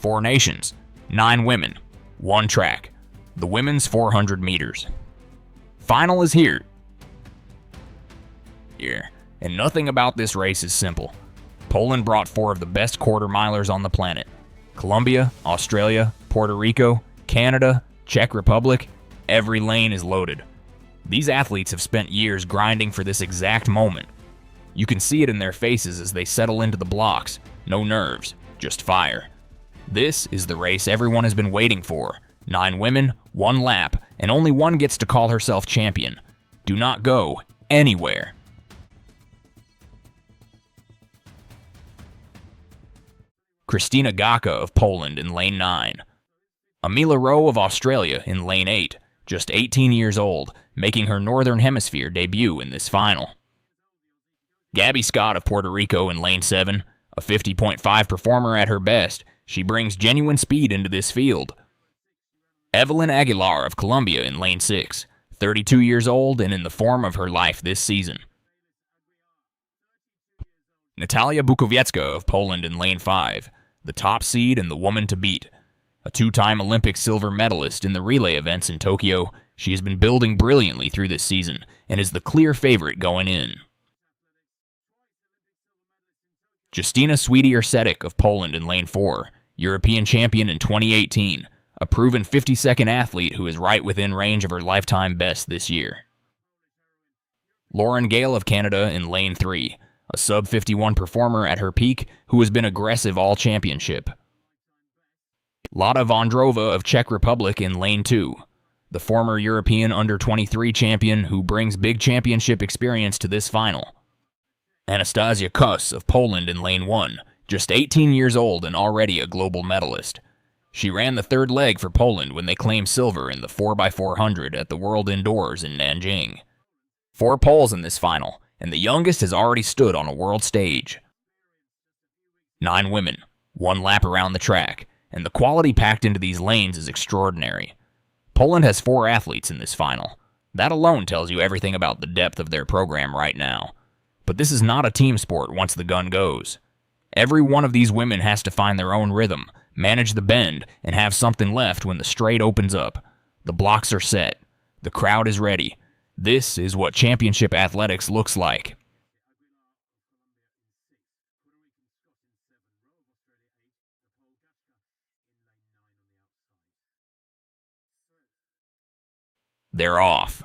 4 nations, 9 women, 1 track, the women's 400 meters. Final is here. And nothing about this race is simple. Poland brought 4 of the best quarter-milers on the planet. Colombia, Australia, Puerto Rico, Canada, Czech Republic, every lane is loaded. These athletes have spent years grinding for this exact moment. You can see it in their faces as they settle into the blocks. No nerves, just fire. This is the race everyone has been waiting for. 9 women, 1 lap, and only one gets to call herself champion. Do not go anywhere. Krystyna Gacka of Poland in lane 9. Amila Rowe of Australia in lane 8, just 18 years old, making her Northern Hemisphere debut in this final. Gabby Scott of Puerto Rico in lane 7, a 50.5 performer at her best, she brings genuine speed into this field. Evelyn Aguilar of Colombia in lane 6, 32 years old and in the form of her life this season. Natalia Bukowiecka of Poland in lane 5, the top seed and the woman to beat. A 2-time Olympic silver medalist in the relay events in Tokyo, she has been building brilliantly through this season and is the clear favorite going in. Justyna Swiatek of Poland in lane 4, European champion in 2018, a proven 50-second athlete who is right within range of her lifetime best this year. Lauren Gale of Canada in lane 3, a sub-51 performer at her peak who has been aggressive all championship. Lada Vondrova of Czech Republic in lane 2, the former European under-23 champion who brings big championship experience to this final. Anastasia Kus of Poland in lane 1, just 18 years old and already a global medalist. She ran the 3rd leg for Poland when they claimed silver in the 4x400 at the World Indoors in Nanjing. 4 Poles in this final, and the youngest has already stood on a world stage. 9 women, 1 lap around the track, and the quality packed into these lanes is extraordinary. Poland has 4 athletes in this final. That alone tells you everything about the depth of their program right now. But this is not a team sport once the gun goes. Every one of these women has to find their own rhythm, manage the bend, and have something left when the straight opens up. The blocks are set. The crowd is ready. This is what championship athletics looks like. They're off.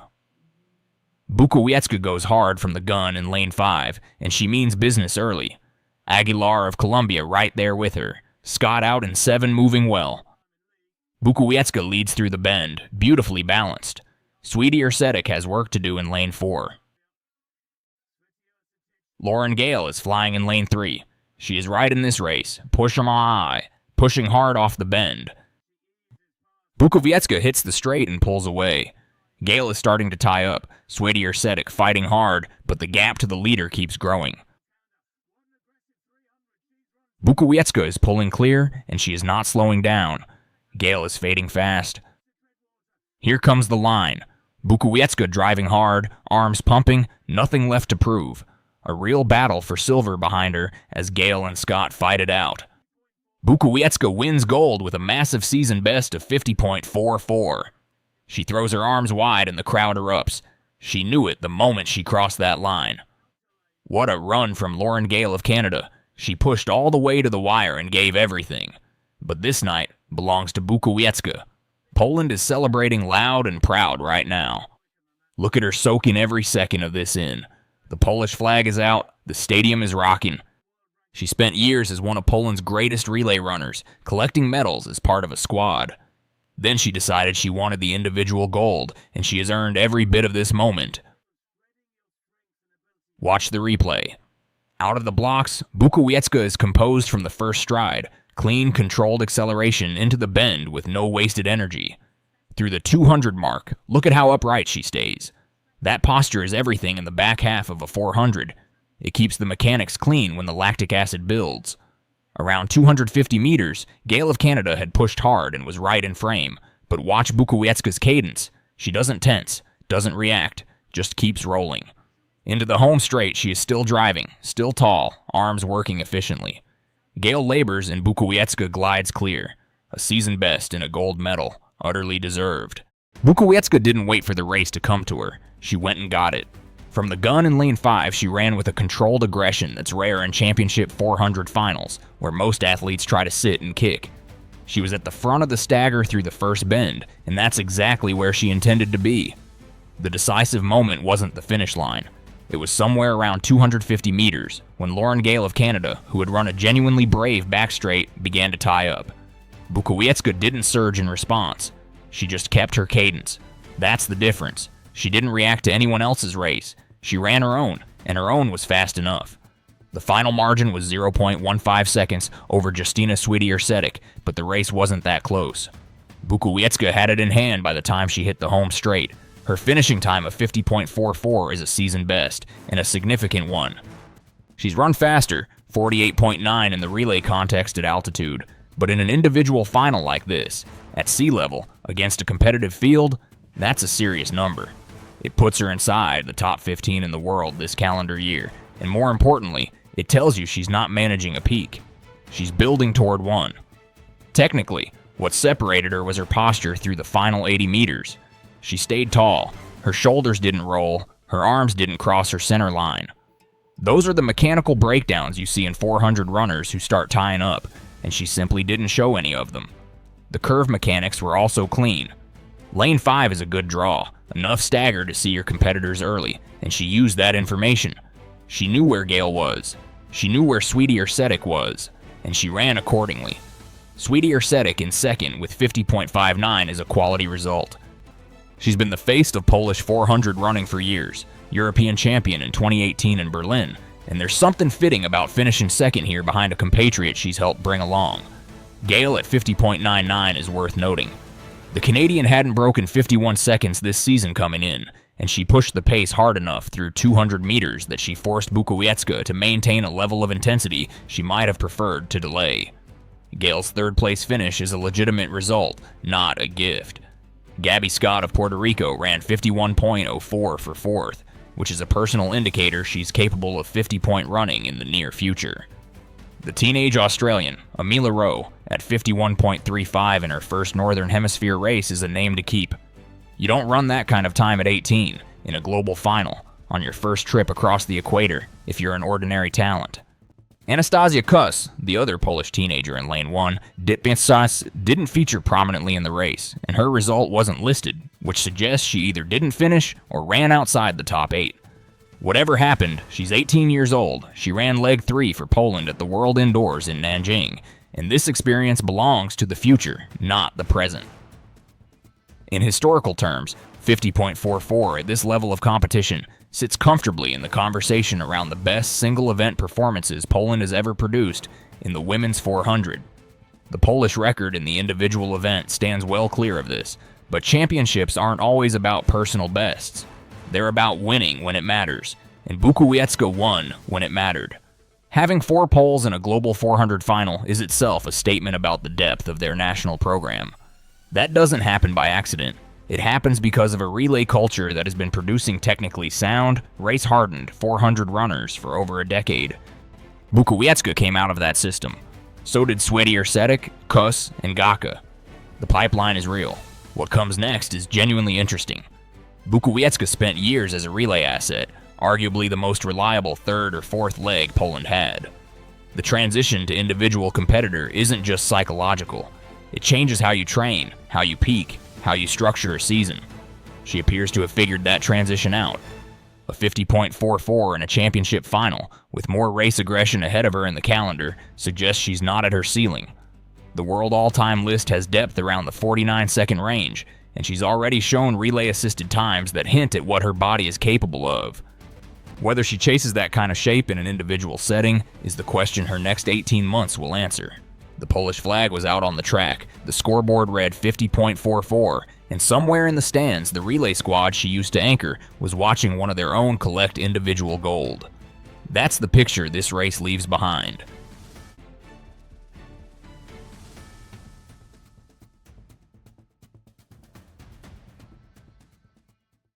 Bukowiecka goes hard from the gun in lane 5, and she means business early. Aguilar of Colombia right there with her. Scott out in 7, moving well. Bukowiecka leads through the bend, beautifully balanced. Swiatek has work to do in lane 4. Lauren Gale is flying in lane 3. She is right in this race, pushing hard off the bend. Bukowiecka hits the straight and pulls away. Gale is starting to tie up, Swiatek fighting hard, but the gap to the leader keeps growing. Bukowiecka is pulling clear, and she is not slowing down. Gale is fading fast. Here comes the line. Bukowiecka driving hard, arms pumping, nothing left to prove. A real battle for silver behind her as Gale and Scott fight it out. Bukowiecka wins gold with a massive season best of 50.44. She throws her arms wide and the crowd erupts. She knew it the moment she crossed that line. What a run from Lauren Gale of Canada. She pushed all the way to the wire and gave everything. But this night belongs to Bukowiecka. Poland is celebrating loud and proud right now. Look at her soaking every second of this in. The Polish flag is out. The stadium is rocking. She spent years as one of Poland's greatest relay runners, collecting medals as part of a squad. Then she decided she wanted the individual gold, and she has earned every bit of this moment. Watch the replay. Out of the blocks, Bukowiecka is composed from the first stride, clean, controlled acceleration into the bend with no wasted energy. Through the 200 mark, look at how upright she stays. That posture is everything in the back half of a 400. It keeps the mechanics clean when the lactic acid builds. Around 250 meters, Gale of Canada had pushed hard and was right in frame, but watch Bukowiecka's cadence. She doesn't tense, doesn't react, just keeps rolling. Into the home straight, she is still driving, still tall, arms working efficiently. Gale labors and Bukowiecka glides clear. A season best and a gold medal, utterly deserved. Bukowiecka didn't wait for the race to come to her. She went and got it. From the gun in lane 5, she ran with a controlled aggression that's rare in championship 400 finals, where most athletes try to sit and kick. She was at the front of the stagger through the first bend, and that's exactly where she intended to be. The decisive moment wasn't the finish line. It was somewhere around 250 meters, when Lauren Gale of Canada, who had run a genuinely brave back straight, began to tie up. Bukowiecka didn't surge in response. She just kept her cadence. That's the difference. She didn't react to anyone else's race. She ran her own, and her own was fast enough. The final margin was 0.15 seconds over Justina Swietier-Sedek, but the race wasn't that close. Bukowiecka had it in hand by the time she hit the home straight. Her finishing time of 50.44 is a season best, and a significant one. She's run faster, 48.9 in the relay context at altitude, but in an individual final like this, at sea level, against a competitive field, that's a serious number. It puts her inside the top 15 in the world this calendar year, and more importantly, it tells you she's not managing a peak. She's building toward one. Technically, what separated her was her posture through the final 80 meters. She stayed tall, her shoulders didn't roll, her arms didn't cross her center line. Those are the mechanical breakdowns you see in 400 runners who start tying up, and she simply didn't show any of them. The curve mechanics were also clean. Lane 5 is a good draw, enough stagger to see your competitors early, and she used that information. She knew where Gale was. She knew where Swietier-Sedek was, and she ran accordingly. Swietier-Sedek in second with 50.59 is a quality result. She's been the face of Polish 400 running for years, European champion in 2018 in Berlin, and there's something fitting about finishing second here behind a compatriot she's helped bring along. Gale at 50.99 is worth noting. The Canadian hadn't broken 51 seconds this season coming in, and she pushed the pace hard enough through 200 meters that she forced Bukowiecka to maintain a level of intensity she might have preferred to delay. Gale's third-place finish is a legitimate result, not a gift. Gabby Scott of Puerto Rico ran 51.04 for fourth, which is a personal indicator she's capable of 50-point running in the near future. The teenage Australian, Amila Rowe, at 51.35 in her first Northern Hemisphere race is a name to keep. You don't run that kind of time at 18, in a global final, on your first trip across the equator, if you're an ordinary talent. Anastasia Kuss, the other Polish teenager in lane 1, didn't feature prominently in the race, and her result wasn't listed, which suggests she either didn't finish or ran outside the top 8. Whatever happened, she's 18 years old. She ran leg 3 for Poland at the World Indoors in Nanjing, and this experience belongs to the future, not the present. In historical terms, 50.44 at this level of competition sits comfortably in the conversation around the best single-event performances Poland has ever produced in the women's 400. The Polish record in the individual event stands well clear of this, but championships aren't always about personal bests. They're about winning when it matters, and Bukowiecka won when it mattered. Having 4 poles in a global 400 final is itself a statement about the depth of their national program. That doesn't happen by accident. It happens because of a relay culture that has been producing technically sound, race-hardened 400 runners for over a decade. Bukowiecka came out of that system. So did Swietier-Sedek, Kuss, and Gaka. The pipeline is real. What comes next is genuinely interesting. Bukowiecka spent years as a relay asset, arguably the most reliable third or fourth leg Poland had. The transition to individual competitor isn't just psychological. It changes how you train, how you peak, how you structure a season. She appears to have figured that transition out. A 50.44 in a championship final, with more race aggression ahead of her in the calendar, suggests she's not at her ceiling. The world all-time list has depth around the 49-second range, and she's already shown relay-assisted times that hint at what her body is capable of. Whether she chases that kind of shape in an individual setting is the question her next 18 months will answer. The Polish flag was out on the track, the scoreboard read 50.44, and somewhere in the stands, the relay squad she used to anchor was watching one of their own collect individual gold. That's the picture this race leaves behind.